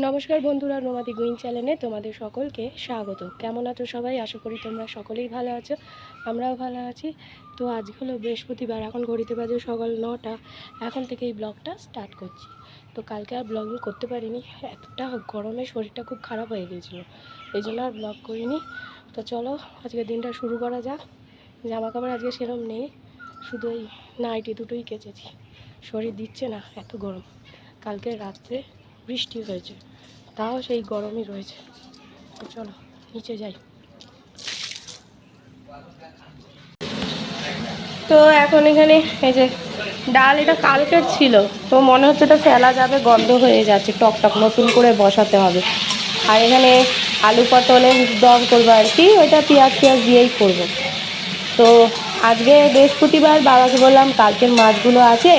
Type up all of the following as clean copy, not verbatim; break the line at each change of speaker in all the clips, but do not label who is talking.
নমস্কার বন্ধুরা, নোমাদি গুইন চ্যানেলে তোমাদের সকলকে স্বাগত। কেমন আছো সবাই? আশা করি তোমরা সকলেই ভালো আছো, আমরাও ভালো আছি। তো আজ হলো বৃহস্পতিবার, এখন ঘড়িতে বাজে সকাল 9টা। এখন থেকে এই ব্লগটা স্টার্ট করছি। তো কালকে আর ব্লগিং করতে পারিনি, এতটা গরমে শরীরটা খুব খারাপ হয়ে গিয়েছিলো, এই জন্য আর ব্লগ করিনি। তো চলো আজকে দিনটা শুরু করা যাক। জামা কাপড় আজকে সেরকম নেই, শুধু এই নাইটি দুটোই কেচেছি, শরীর দিচ্ছে না, এত গরম। কালকে রাত্রে বৃষ্টি হয়েছে, তাও সেই গরমই রয়েছে। তো চলো নিচে যাই। তো এখন এখানে এই যে ডাল, এটা কালকের ছিল, তো মনে হচ্ছে এটা ফেলা যাবে, গন্ধ হয়ে যাচ্ছে, টকটক নতুন করে বসাতে হবে। আর এখানে আলু পটলের দম করবো আর কি, ওইটা পেঁয়াজ দিয়েই করব। তো আজকে বৃহস্পতিবার, বাবাকে বললাম কালকের মাছগুলো আছে,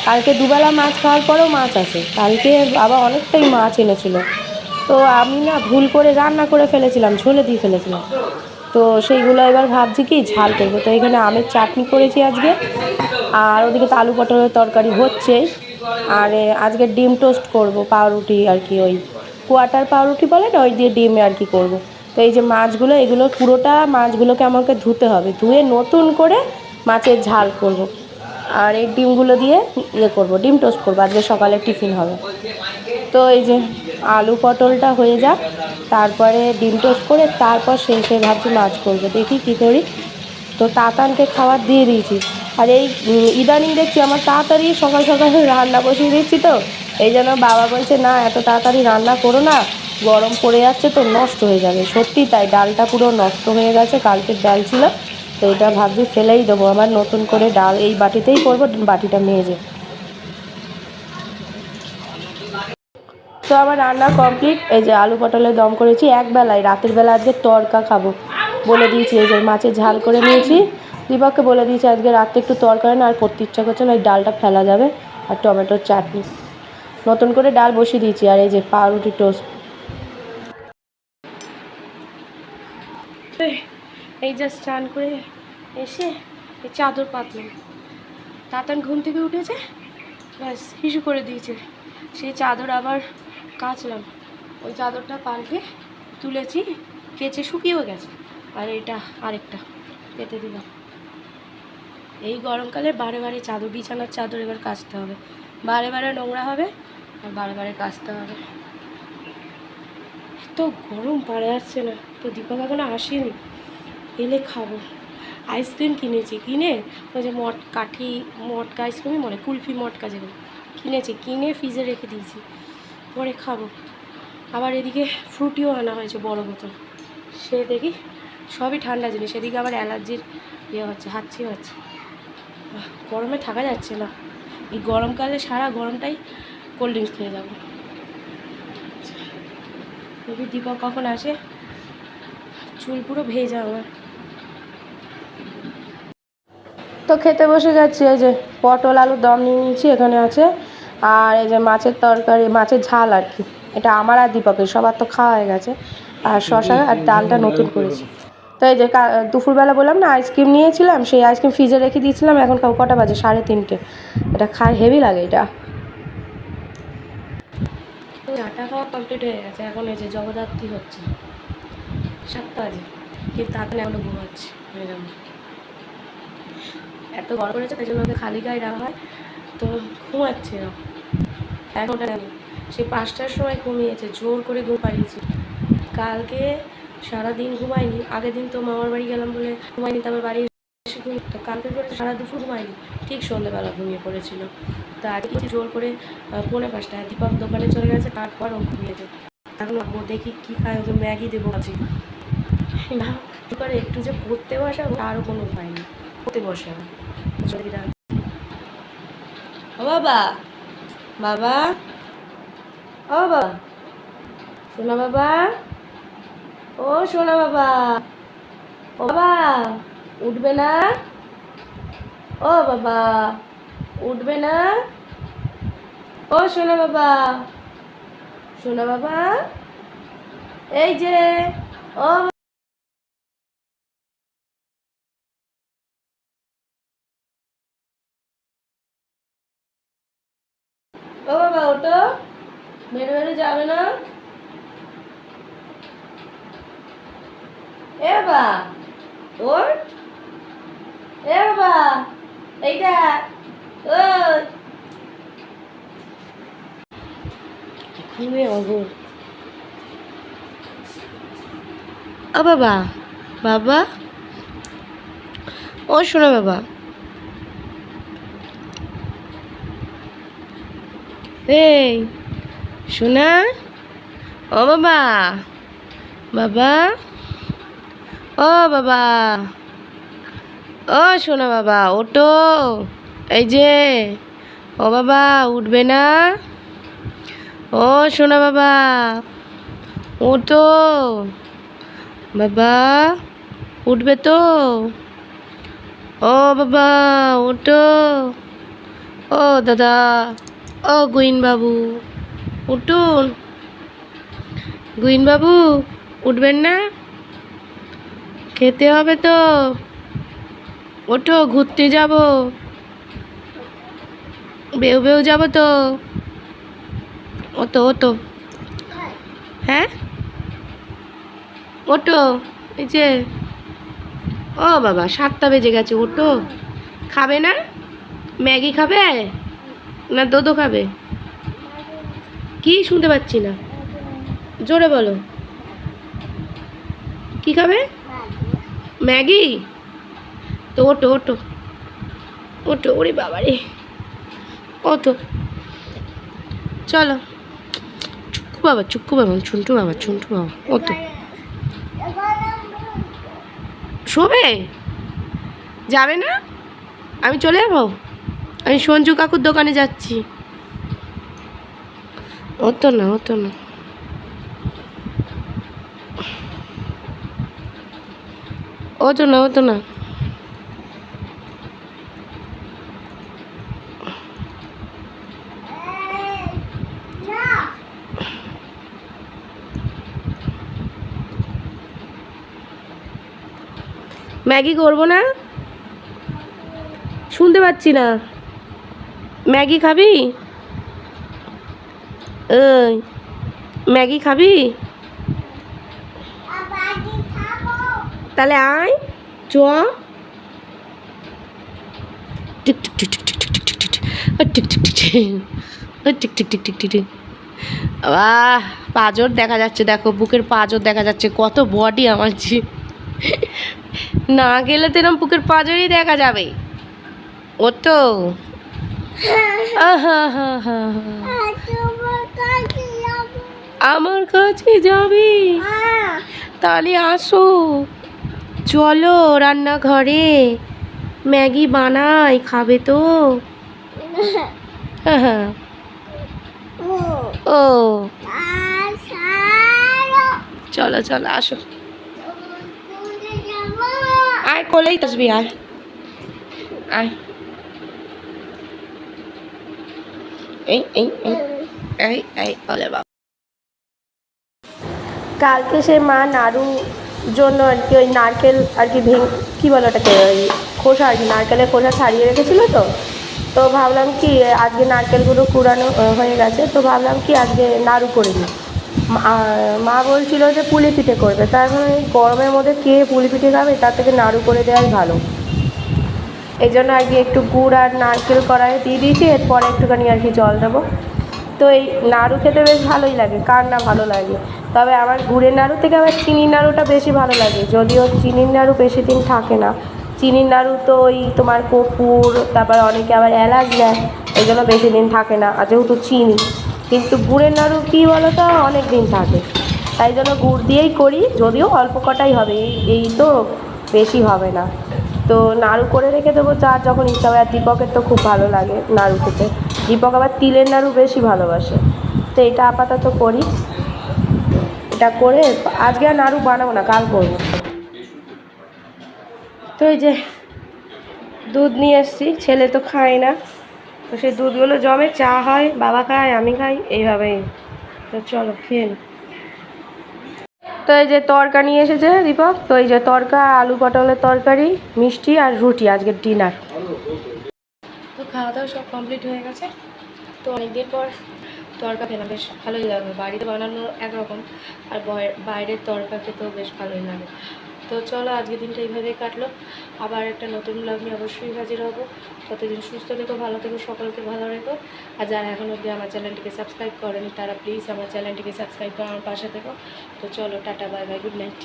কালকে দুবেলা মাছ খাওয়ার পরেও মাছ আছে, কালকে বাবা অনেকটাই মাছ এনেছিল। তো আমি না ভুল করে রান্না করে ফেলেছিলাম, ঝোলে দিয়ে ফেলেছিলাম। তো সেইগুলো এবার ভাবছি কি ঝাল করবো। তো এখানে আমের চাটনি করেছি আজকে, আর ওদিকে তো আলু পটলের তরকারি হচ্ছেই। আর আজকে ডিম টোস্ট করব, পাউরুটি আর কি, ওই কোয়াটার পাউরুটি বলে না, ওই দিয়ে ডিমে আর কি করব। তো এই যে মাছগুলো, এগুলো পুরোটা মাছগুলোকে আমাকে ধুতে হবে, ধুয়ে নতুন করে মাছের ঝাল করব। আর এই ডিমগুলো দিয়ে করব, ডিম টোস্ট করবো, আজকে সকালে টিফিন হবে। তো এই যে আলু পটলটা হয়ে যাক, তারপরে ডিম টোস্ট করে তারপর শেষে ভাবছি মাছ করবো, দেখি কী করি। তো তাতানকে খাবার দিয়ে দিয়েছি। আর এই ইদানিং দেখছি আমার তাড়াতাড়ি সকাল সকাল রান্না বসিয়ে দিচ্ছি, তো এই জন্য বাবা বলছে না এত তাড়াতাড়ি রান্না করো না, গরম পড়ে যাচ্ছে তো নষ্ট হয়ে যাবে। সত্যি তাই, ডালটা পুরো নষ্ট হয়ে গেছে, কালকের ডাল ছিল। তো এটা ভাবছি ফেলেই দেবো, আমার নতুন করে ডাল এই বাটিতেই করবো, বাটিটা মেজে। তো আমার রান্না কমপ্লিট। এই যে আলু পটলের দম করেছি একবেলায়, রাতের বেলা আজকে তড়কা খাবো বলে দিয়েছি। এই যে মাছের ঝাল করে নিয়েছি, দীপককে বলে দিয়েছি আজকে রাত্রে একটু তরকারি না, আর করতে ইচ্ছা করছে না, ওই ডালটা ফেলা যাবে। আর টমেটোর চাটনি, নতুন করে ডাল বসিয়ে দিয়েছি। আর এই যে পাউরুটি টোস্ট। এই যে স্নান করে এসে এই চাদর পাতলাম, তাতান ঘুম থেকে উঠেছে, ব্যাস হিসু করে দিয়েছে, সেই চাদর আবার কাচলাম। ওই চাদরটা পাল্টে তুলেছি, কেচে শুকিয়েও গেছে। আর এটা আরেকটা পেতে দিলাম। এই গরমকালে বারে বারে চাদর, বিছানার চাদর এবার কাচতে হবে, বারে বারে নোংরা হবে আর বারে বারে কাচতে হবে। তো গরম পারে আসছে না। তো দীপক এখনো আসেনি, এলে খাবো। আইসক্রিম কিনেছি, কিনে ওই যে মটকা আইসক্রিমই মনে, কুলফি মটকা যেগুলো কিনেছি, কিনে ফ্রিজে রেখে দিয়েছি, পরে খাবো। আবার এদিকে ফ্রুটিও আনা হয়েছে বড় বোতল, সে দেখি সবই ঠান্ডা জিনিস। এদিকে আবার অ্যালার্জির হচ্ছে, হাঁচি হচ্ছে, গরমে থাকা যাচ্ছে না। এই গরমকালে সারা গরমটাই কোল্ড ড্রিঙ্কস খেয়ে যাবো। দেখি দীপক কখন আসে, চুল পুরো ভেজা আমার। তো খেতে বসে যাচ্ছি। এই যে পটল আলুর দম নিয়ে নিয়েছি, এখানে আছে। আর এই যে মাছের তরকারি, মাছের ঝাল আর কি, এটা আমার আর দীপকের, সবার তো খাওয়া হয়ে গেছে। আর শশা আর ডালটা নতুন করেছি। তো এই যে দুপুরবেলা বললাম না আইসক্রিম নিয়েছিলাম, সেই আইসক্রিম ফ্রিজে রেখে দিয়েছিলাম, এখন কটা বাজে 3:30। এটা খাই, হেভি লাগে এটা। চাটা খাওয়া কমপ্লিট হয়ে গেছে, এখন এই যে জগদ্ধাত্রী হচ্ছে, 7টা বাজে, কিন্তু তাড়াতাড়ি এখনো ঘুমাচ্ছে। এত গরম করেছে, তাই জন্য ওকে খালি গায়ে রাখা হয়, তো ঘুমাচ্ছে না। এখন ওটা নেই, সে 5টার সময় ঘুমিয়েছে, জোর করে ঘুম পাড়িয়েছি। কালকে সারাদিন ঘুমায়নি, আগের দিন তো মামার বাড়ি গেলাম বলে ঘুমায়নি, তারপর বাড়ি এসে ঘুম, তো কালকে করে সারা দুপুর ঘুমায়নি, ঠিক সন্ধ্যেবেলা ঘুমিয়ে পড়েছিল। তা আজকে কিছু জোর করে 4:45, দীপক দোকানে চলে গেছে, তারপর ও ঘুমিয়েছে। এখন ও দেখি কী খায়, ওকে ম্যাগি দেবো ভাবছি না, করে একটু যে পড়তে বসাবো আরও কোনো উপায় নেই, পড়তে বসাবো। ও বাবা, বাবা, ও বাবা, সোনা বাবা, ও সোনা বাবা, ও বাবা, উঠবে না, ও বাবা, উঠবে না, ও সোনা বাবা, সোনা বাবা, এই যে, ও ও বাবা ওঠো, মেরে মেরে যাবে না। এ বাবা ওঠ, এ বাবা এইটা ওই ঘুমে অগর। ও বাবা, বাবা ও শোনো বাবা, এই শোনা, ও বাবা, বাবা, ও বাবা, ও শোনা বাবা ওঠো, এই যে ও বাবা উঠবে না, ও শোনা বাবা ওঠো, বাবা উঠবে তো, ও বাবা ওঠো, ও দাদা, ও গুইন বাবু উঠুন, গুইন বাবু উঠবেন না, খেতে হবে তো, ওঠো ঘুরতে যাব, বেউ বেউ যাব তো, ওতো ওতো, হ্যাঁ ওটো, এই যে ও বাবা 7টা বেজে গেছে, ওটো, খাবে না, ম্যাগি খাবে না দোদো খাবে, কি শুনতে পাচ্ছি না, জোরে বলো, কি খাবে, ম্যাগি, তো ওটো ওটো ওটো, ওরে বাবা রে, ওটো চলো, চুক্কু বাবা চুক্কু বাবা, ছুন্টু বাবা ছুন্টু বাবা, ওতো শোবে, যাবে না, আমি চলে যাবো, আমি সঞ্জু কাকুর দোকানে যাচ্ছি, হতো না হতো না, হতো না হতো না, ম্যাগি করবো না, শুনতে পাচ্ছি না, ম্যাগি খাবি, ওই ম্যাগি খাবি, তাহলে আয় চ, tick tick tick tick tick tick tick tick tick tick tick tick tick tick tick tick tick tick, বাহ পাঁজর দেখা যাচ্ছে, দেখো বুকের পাঁজর দেখা যাচ্ছে, কত বডি আমার, যে না গেলে তো এরকম বুকের পাঁজরই দেখা যাবে, ও তো আমার কাছে যাবি, তাহলে আসো, চলো রান্নাঘরে, ম্যাগি বানাই, খাবে তো, ও চলো চলো আসো, আয় কোলেই আসবি, আয় আয়, এই এই এই এই এই বলে বাবা, কালকে সে মা নাড়ু জন্য আর কি ওই নারকেল আর কি কী বলে ওটাকে, ওই খোসা আর কি, নারকেলের খোসা ছাড়িয়ে রেখেছিলো তো, তো ভাবলাম কি আজকে নারকেলগুলো কুড়ানো হয়ে গেছে, তো ভাবলাম কি আজকে নাড়ু করে নিই, মা বলছিল যে পুলি পিঠে করবে, তার এখন এই গরমের মধ্যে কে পুলি পিঠে খাবে, তার থেকে নাড়ু করে দেওয়াই ভালো, এই জন্য আর কি একটু গুড় আর নারকেল কড়াইয়ে দিয়ে দিয়েছি, এরপরে একটুখানি আর কি জল দেবো, তো এই নাড়ু খেতে বেশ ভালোই লাগে, কার না ভালো লাগে, তবে আমার গুড়ের নাড়ু থেকে আবার চিনির নাড়ুটা বেশি ভালো লাগে, যদিও চিনির নাড়ু বেশি দিন থাকে না, চিনির নাড়ু তো ওই তোমার কর্পূর, তারপর অনেকে আবার এলাচ দেয়, এই জন্য বেশি দিন থাকে না, আর যেহেতু চিনি, কিন্তু গুড়ের নাড়ু কী বলো তো অনেক দিন থাকে, তাই জন্য গুড় দিয়েই করি, যদিও অল্প কটাই হবে, এই তো বেশি হবে না, তো নাড়ু করে রেখে দেবো, যার যখন ইচ্ছা হবে, আর দীপকের তো খুব ভালো লাগে নাড়ু খেতে, দীপক আবার তিলের নাড়ু বেশি ভালোবাসে, তো এটা আপাতত করি, এটা করে আজকে আর নাড়ু বানাবো না, কাল করবো, তো এই যে দুধ নিয়ে এসেছি, ছেলে তো খায় না, তো সেই দুধগুলো জমে চা হয়, বাবা খায় আমি খাই, এইভাবেই, তো চলো খেয়ে নি, তো এই যে তরকা নিয়ে এসেছে দীপক, তো এই যে তরকা, আলু পটলের তরকারি, মিষ্টি আর রুটি, আজকের ডিনার, তো খাওয়া দাওয়া সব কমপ্লিট হয়ে গেছে, তো অনেকদিন পর তড়কা খেলাম, বেশ ভালোই লাগবে। বাড়িতে বানানো একরকম, আর বাইরের তড়কা খেতেও বেশ ভালোই লাগে। তো চলো, আজকের দিনটা এইভাবেই কাটলো। আবার একটা নতুন ব্লগ নিয়ে অবশ্যই হাজির হবো। ততদিন সুস্থ থেকো, ভালো থেকো, সকলকে ভালো রেখো। আর যারা এখন অবধি আমার চ্যানেলটিকে সাবস্ক্রাইব করেনি তারা প্লিজ আমার চ্যানেলটিকে সাবস্ক্রাইব করে আমার পাশে থেকো। তো চলো, tata, bye bye, good night.